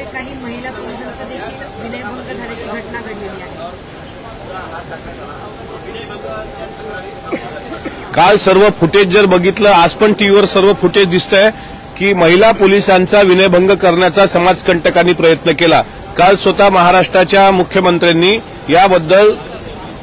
ठिकाणी महिला पोलिसांचा देखील विनयभंग झाल्याची घटना घडलेली आहे। काल सर्व फुटेज जर बघितलं, आज पण टीव्हीवर सर्व फुटेज दिसतंय की महिला पोलिसांचा विनयभंग करण्याचा समाजकंटकांनी प्रयत्न केला। काल स्वतः महाराष्ट्राच्या मुख्यमंत्र्यांनी याबद्दल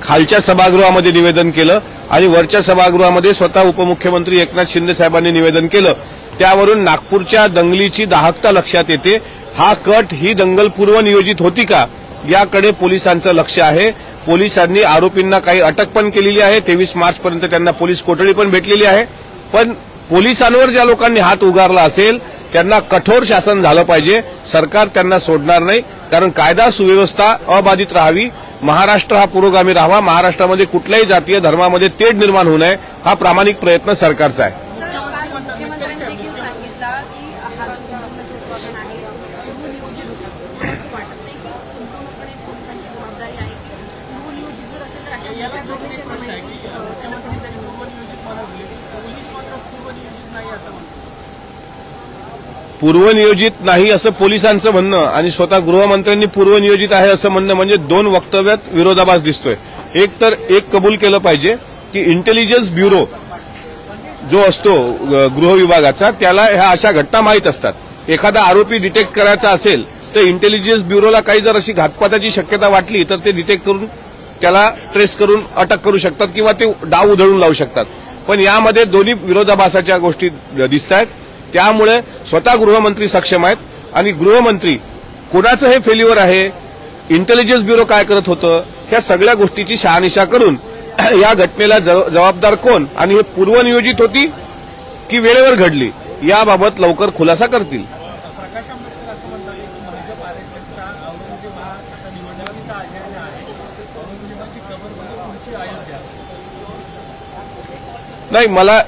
खालच्या सभागृहामध्ये निवेदन केलं आणि वरच्या सभागृहामध्ये स्वतः उपमुख्यमंत्री एकनाथ शिंदे साहेबांनी निवेदन केलं। त्यावरून नागपूरच्या दंगलीची दाहकता लक्षात येते। हा कट ही दंगल पूर्व नियोजित होती का याकडे पोलिसांचं लक्ष आहे। पोलिसांनी आरोपींना काही अटक पण केलेली आहे। 23 मार्चपर्यंत त्यांना पोलीस कोठडी पण भेटलेली आहे। पण पोलिसांवर ज्या लोकांनी हात उगारला असेल त्यांना कठोर शासन झालं पाहिजे। सरकार त्यांना सोडणार नाही, कारण कायदा सुव्यवस्था अबाधित राहावी, महाराष्ट्र हा पुरोगामी राहावा, महाराष्ट्रामध्ये कुठल्याही जातीय धर्मामध्ये तेढ निर्माण होऊ नये हा प्रामाणिक प्रयत्न सरकारचा आहे। पूर्वनियोजित नाही असं पोलिसांचं म्हणणं आणि स्वतः गृहमंत्र्यांनी पूर्वनियोजित आहे असं म्हणणं म्हणजे दोन वक्तव्यात विरोधाभास दिसतोय। एक तर एक कबूल केलं पाहिजे की इंटेलिजन्स ब्युरो जो असतो गृह विभागाचा त्याला ह्या अशा घटना माहीत असतात। एखादा आरोपी डिटेक्ट करायचा असेल तर इंटेलिजन्स ब्युरोला काही जर अशी घातपाताची शक्यता वाटली तर ते डिटेक्ट करून त्याला ट्रेस करून अटक करू शकतात किंवा ते डाव उधळून लावू शकतात। पण यामध्ये दोन्ही विरोधाभासाच्या गोष्टी दिसतायत। त्यामुळे स्वतः गृहमंत्री सक्षम आहेत आणि गृहमंत्री कोणाचं हे फेल्युअर आहे, इंटेलिजन्स ब्युरो काय करत होतं, ह्या सगळ्या गोष्टीची शहानिशा करून या घटनेला जबाबदार कोण आणि हे पूर्वनियोजित होती की वेळेवर घडली याबाबत लवकर खुलासा करतील। नाही, मला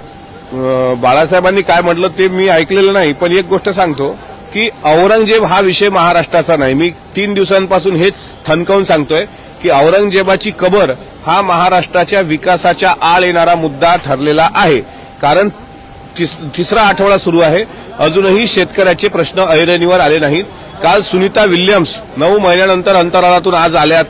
बाळासाहेबांनी काय म्हटलं ते मी ऐकलेलं नाही, पण एक गोष्ट सांगतो की औरंगजेब हा विषय महाराष्ट्राचा नाही। मी 3 दिवसांपासून हेच ठणकावून सांगतोय की औरंगजेबाची कबर हा महाराष्ट्राच्या विकासाच्या आड येणारा मुद्दा ठरलेला आहे। कारण तिसरा आठवडा सुरू आहे, अजूनही शेतकऱ्याचे प्रश्न ऐरणीवर आले नाहीत। काल सुनीता विल्यम्स 9 महिन्यानंतर अंतराळातून आज आल्यात,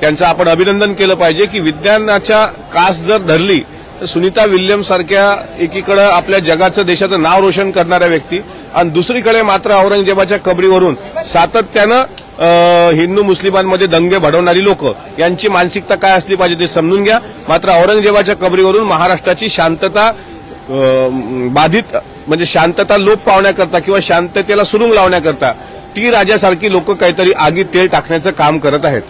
त्यांचं आपण अभिनंदन केलं पाहिजे की विज्ञानाच्या कास जर धरली तर सुनीता विल्यम्स सारख्या एकीकडे आपल्या जगाचं देशाचं नाव रोशन करणाऱ्या व्यक्ती आणि दुसरीकडे मात्र औरंगजेबाच्या कबरीवरून सातत्यानं हिंदू मुस्लिमांमध्ये दंगे भडवणारी लोक यांची मानसिकता काय असली पाहिजे ते समजून घ्या। मात्र औरंगजेबाच्या कबरीवरून महाराष्ट्राची शांतता बाधित म्हणजे शांतता लोप पावण्याकरता किंवा शांततेला सुरुंग लावण्याकरता टी राजासारखी लोक काहीतरी आगीत तेल टाकण्याचं काम करत आहेत।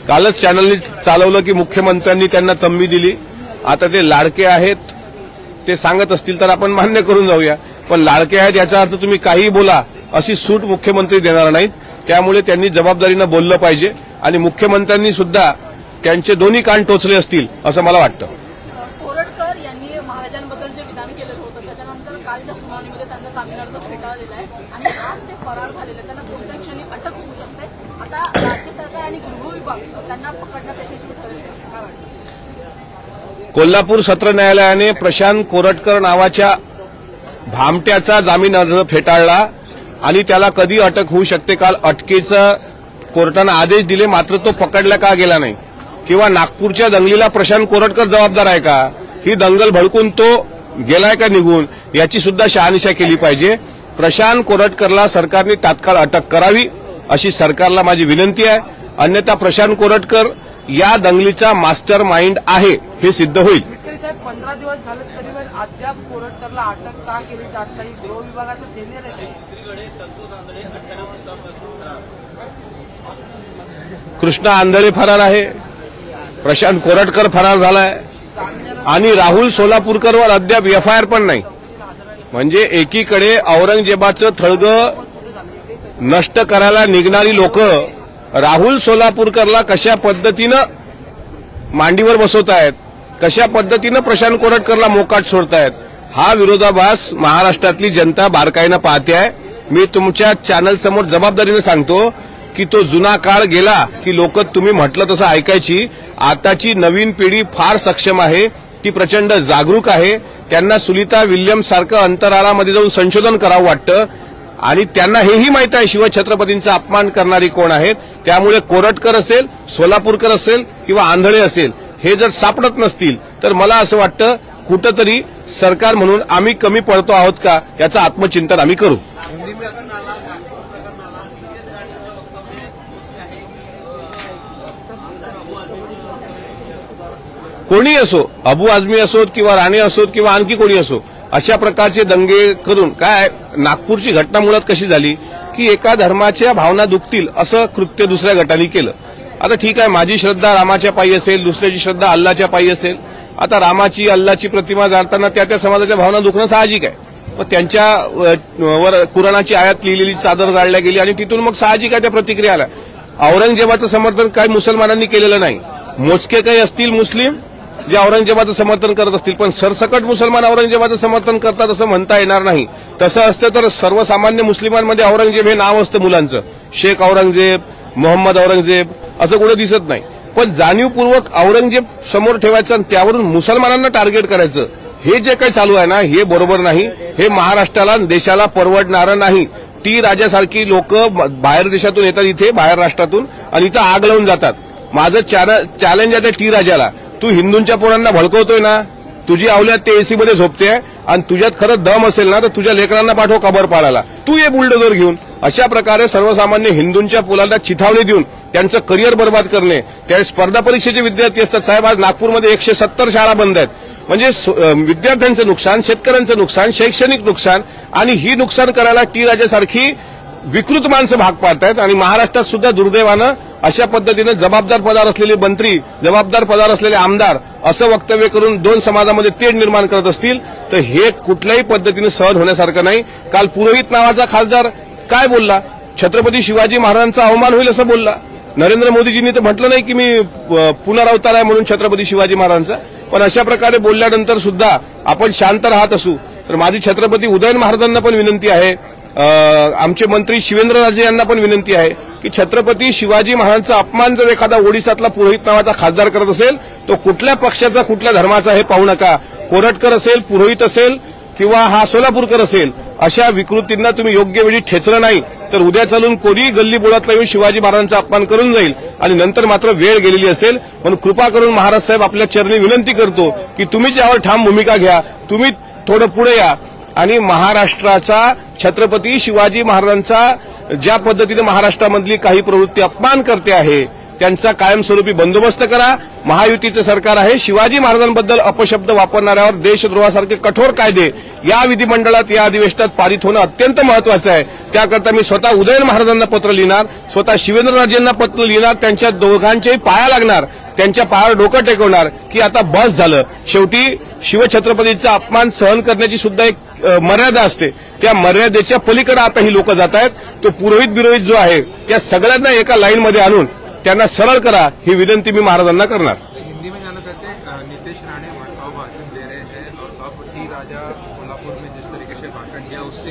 कालच चॅनलनी चालवलं की मुख्यमंत्र्यांनी त्यांना तंबी दिली। आता ते लाडके आहेत ते सांगत असतील तर आपण मान्य करून जाऊया, पण लाडके आहेत याचा अर्थ तुम्ही काहीही बोला अशी सूट मुख्यमंत्री देणार नाहीत। त्यामुळे त्यांनी जबाबदारीनं बोललं पाहिजे आणि मुख्यमंत्र्यांनी सुद्धा त्यांचे दोन्ही कान टोचले असतील असं मला वाटतं। कोरटकर यांनी महाराजांबद्दल जे विधान केलेलं होतं त्याच्यानंतर कालच्या सुनावणीमध्ये त्यांना जामीनअर्ज फेटाळलेला आहे आणि आज ते फरार झालेले, त्यांना कोणत्या क्षणी अटक होऊ शकते। आता राज्य सरकार आणि गृह विभाग त्यांना पकडण्यात यशस्वी ठरले काय वाटतं? कोल्हापूर सत्र न्यायालयाने प्रशांत कोरटकर नावाच्या भामट्याचा जामीन अर्ज फेटाळला आणि त्याला कधी अटक होऊ शकते काल अटकेचा कोर्टाने आदेश दिले, मात्र तो पकडला का गेला नाही किंवा नागपूरच्या दंगलीला प्रशांत कोरटकर जबाबदार आहे का, ही दंगल भडकून तो गेलाय का निघून याची सुद्धा शहानिशा केली पाहिजे। प्रशांत कोरटकरला सरकारने तात्काळ अटक करावी अशी सरकारला माझी विनंती आहे, अन्यथा प्रशांत कोरटकर या दंगलीचा मास्टर माइंड आहे हे सिद्ध होईल। साहेब 15 दिवस झाले तरी पण अद्याप कोरटकरला अटक का केली जात नाही, गृह विभागाचं फेलियर आहे। कृष्णा आंधळे फरार आहे, प्रशांत कोरटकर फरार झालाय आणि राहुल सोलापूरकरवर अद्याप एफआयआर पण नाही। म्हणजे एकीकडे औरंगजेबाचं थळगं नष्ट करायला निघणारी लोक राहुल सोलापूरकरला कशा पद्धतीनं मांडीवर बसवतायत, कशा पद्धतीनं प्रशांत कोरटकरला मोकाट सोडतायत, हा विरोधाभास महाराष्ट्रातली जनता बारकाईनं पाहते आहे। मी तुमच्या चॅनल समोर जबाबदारीने सांगतो की तो जुना काळ गेला की लोक तुम्ही म्हटलं तसं ऐकायची। आताची नवीन पिढी फार सक्षम आहे, ती प्रचंड जागरूक आहे. त्यांना सुनीता विल्यम्स सारखं अंतराळामध्ये जाऊन संशोधन करावं वाटतं आणि त्यांना हेही माहित आहे शिवछत्रपतींचा अपमान करणारी कोण आहेत. त्यामुळे कोरटकर असेल, सोलापूरकर असेल किंवा आंधळे असेल, हे जर सापडत नसतील तर मला असं वाटतं कुठंतरी सरकार म्हणून आम्ही कमी पडतो आहोत का याचं आत्मचिंतन आम्ही करू. कोणी असो, अबू आझमी असोत किंवा राणे असोत किंवा आणखी कोणी असो, अशा प्रकारचे दंगे करून काय नागपूरची घटना मुळात कशी झाली की एका धर्माच्या भावना दुखतील असं कृत्य दुसऱ्या गटाने केलं. आता ठीक आहे, माझी श्रद्धा रामाच्या पायी असेल, दुसऱ्याची श्रद्धा अल्लाच्या पायी असेल. आता रामाची अल्लाची प्रतिमा जाळताना त्या समाजाच्या भावना दुखणं साहजिक आहे. मग त्यांच्या वर कुराणाची आयात लिहिलेली चादर जाळल्या गेली आणि तिथून मग साहजिक आहे त्या प्रतिक्रिया आल्या. औरंगजेबाचं समर्थन काही मुसलमानांनी केलेलं नाही. मोजके काही असतील मुस्लिम जे औरंगजेबाचं समर्थन करत असतील, पण सरसकट मुसलमान औरंगजेबाचं समर्थन करतात असं म्हणता येणार नाही. तसं असतं तर सर्वसामान्य मुस्लिमांमध्ये औरंगजेब हे नाव असतं मुलांचं. शेख औरंगजेब, मोहम्मद औरंगजेब असं कुठं दिसत नाही. पण जाणीवपूर्वक औरंगजेब समोर ठेवायचं आणि त्यावरून मुसलमानांना टार्गेट करायचं, हे जे काही चालू आहे ना, हे बरोबर नाही. हे महाराष्ट्राला, देशाला परवडणारं नाही. टी राजासारखी लोक बाहेर देशातून येतात इथे, बाहेर राष्ट्रातून, आणि इथं आग लावून जातात. माझं चॅलेंज आहे त्या टी राजाला, तू हिंदूंच्या पोरांना भडकवतोय ना, तुझी अवल्यात ते एसी मध्ये झोपते आणि तुझ्यात खरं दम असेल ना तर तुझ्या लेकरांना पाठव कबर पाडायला, तू ये बुलडोजर घेऊन. अशा प्रकारे सर्वसामान्य हिंदूंच्या पोलांना चिथावणी देऊन त्यांचं करिअर बर्बाद करणे. त्या स्पर्धा परीक्षेचे विद्यार्थी असतात साहेब, आज नागपूरमध्ये 170 शाळा बंद आहेत. म्हणजे विद्यार्थ्यांचं नुकसान, शेतकऱ्यांचं नुकसान, शैक्षणिक नुकसान, आणि ही नुकसान करायला टी राजासारखी विकृत माणसं भाग पाडतायत. आणि महाराष्ट्रात सुद्धा दुर्दैवानं अशा पद्धतीनं जबाबदार पदावर असलेले मंत्री, जबाबदार पदावर असलेले आमदार असं वक्तव्य करून दोन समाजामध्ये तेढ निर्माण करत असतील तर हे कुठल्याही पद्धतीने सहन होण्यासारखं नाही. काल पुरोहित नावाचा खासदार काय बोलला, छत्रपती शिवाजी महाराजांचा अवमान होईल असं बोलला. नरेंद्र मोदीजींनी तर म्हटलं नाही की मी पुनरावतार आहे म्हणून छत्रपती शिवाजी महाराजांचा, पण अशा प्रकारे बोलल्यानंतर सुद्धा आपण शांत राहत असू तर माझी छत्रपती उदयन महाराजांना पण विनंती आहे, आमचे मंत्री शिवेंद्रराजे यांना पण विनंती आहे की छत्रपती शिवाजी महाराजांचा अपमान जर एखादा ओडिसातला पुरोहित नावाचा खासदार करत असेल तो कुठल्या पक्षाचा, कुठल्या धर्माचा हे पाहू नका. कोरटकर असेल, पुरोहित असेल किंवा हा सोलापूरकर असेल, अशा विकृतींना तुम्ही योग्य वेळी ठेचलं नाही तर उद्या चालून कोणी गल्ली बोळातला येऊन शिवाजी महाराजांचा अपमान करून जाईल आणि नंतर मात्र वेळ गेलेली असेल. म्हणून कृपा करून महाराज साहेब आपल्या चरणी विनंती करतो की तुम्हीच यावर ठाम भूमिका घ्या, तुम्ही थोडं पुढे या आणि महाराष्ट्राचा, छत्रपती शिवाजी महाराजांचा ज्या पद्धतीने महाराष्ट्रामधली काही प्रवृत्ती अपमान करते आहे त्यांचा कायमस्वरूपी बंदोबस्त करा. महायुतीचं सरकार आहे, शिवाजी महाराजांबद्दल अपशब्द वापरणाऱ्यावर देशद्रोहासारखे कठोर कायदे या विधिमंडळात, या अधिवेशनात पारित होणं अत्यंत महत्वाचं आहे. त्याकरता मी स्वतः उदयन महाराजांना पत्र लिहिणार, स्वतः शिवेंद्रराजेंना पत्र लिहिणार, त्यांच्या दोघांच्याही पाया लागणार, त्यांच्या पायावर डोकं टेकवणार की आता बस झालं. शेवटी शिवछत्रपतींचा अपमान सहन करण्याची सुद्धा एक मर्यादा असते, त्या मर्यादेच्या पलीकडे आता ही लोक जात आहेत. तो पुरोहित बिरोहित जो आहे त्या सगळ्यांना एका लाईनमध्ये आणून त्यांना सरळ करा, ही विनंती मी महाराजांना करणार. हिंदी में जाना चाहते हैं, नीतीश राणे भड़काऊ भाषण दे रहे हैं और अब टी राजा कोल्हापुर में जिस तरीके से भाषण दिया उससे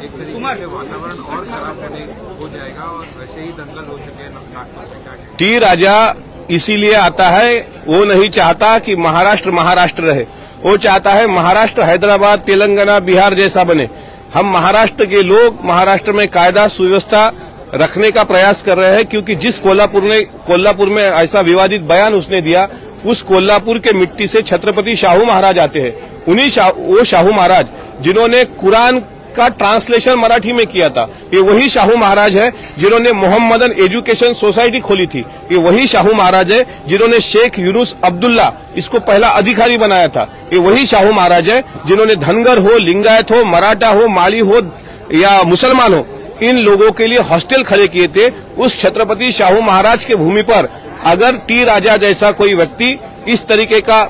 एक तरीके से वातावरण और खराब हो जाएगा और वैसे ही दंगल हो चुके हैं नागपुर में. टी राजा इसीलिए आता है, वो नहीं चाहता कि महाराष्ट्र महाराष्ट्र रहे, वो चाहता है महाराष्ट्र हैदराबाद, तेलंगाना, बिहार जैसा बने. हम महाराष्ट्र के लोग महाराष्ट्र में कायदा सुव्यवस्था रखने का प्रयास कर रहे हैं, क्योंकि जिस कोल्हापुर में ऐसा विवादित बयान उसने दिया, उस कोल्हापुर के मिट्टी से छत्रपति शाहू महाराज आते हैं. वो शाहू महाराज जिन्होंने कुरान का ट्रांसलेशन मराठी में किया था, ये वही शाहू महाराज है जिन्होंने मोहम्मदन एजुकेशन सोसाइटी खोली थी. ये वही शाहू महाराज है जिन्होंने शेख यूनुस अब्दुल्ला इसको पहला अधिकारी बनाया था. ये वही शाहू महाराज है जिन्होंने धनगर हो, लिंगायत हो, मराठा हो, माली हो या मुसलमान हो, इन लोगों के लिए हॉस्टल खड़े किए थे. उस छत्रपति शाहू महाराज के भूमि पर अगर टी राजा जैसा कोई व्यक्ति इस तरीके का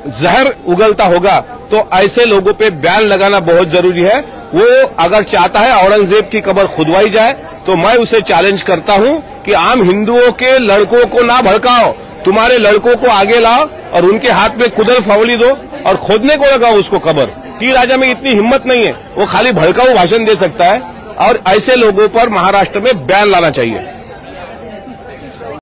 जहर उगलता होगा तो ऐसे लोगों पे बैन लगाना बहुत जरूरी है. वो अगर चाहता है औरंगजेब की कब्र खुदवाई जाए तो मैं उसे चैलेंज करता हूं कि आम हिंदुओं के लड़कों को ना भड़काओ, तुम्हारे लड़कों को आगे लाओ और उनके हाथ में कुदर फावली दो और खोदने को लगाओ उसको कब्र. टी राजा में इतनी हिम्मत नहीं है, वो खाली भड़काऊ भाषण दे सकता है और ऐसे लोगों पर महाराष्ट्र में बैन लाना चाहिए.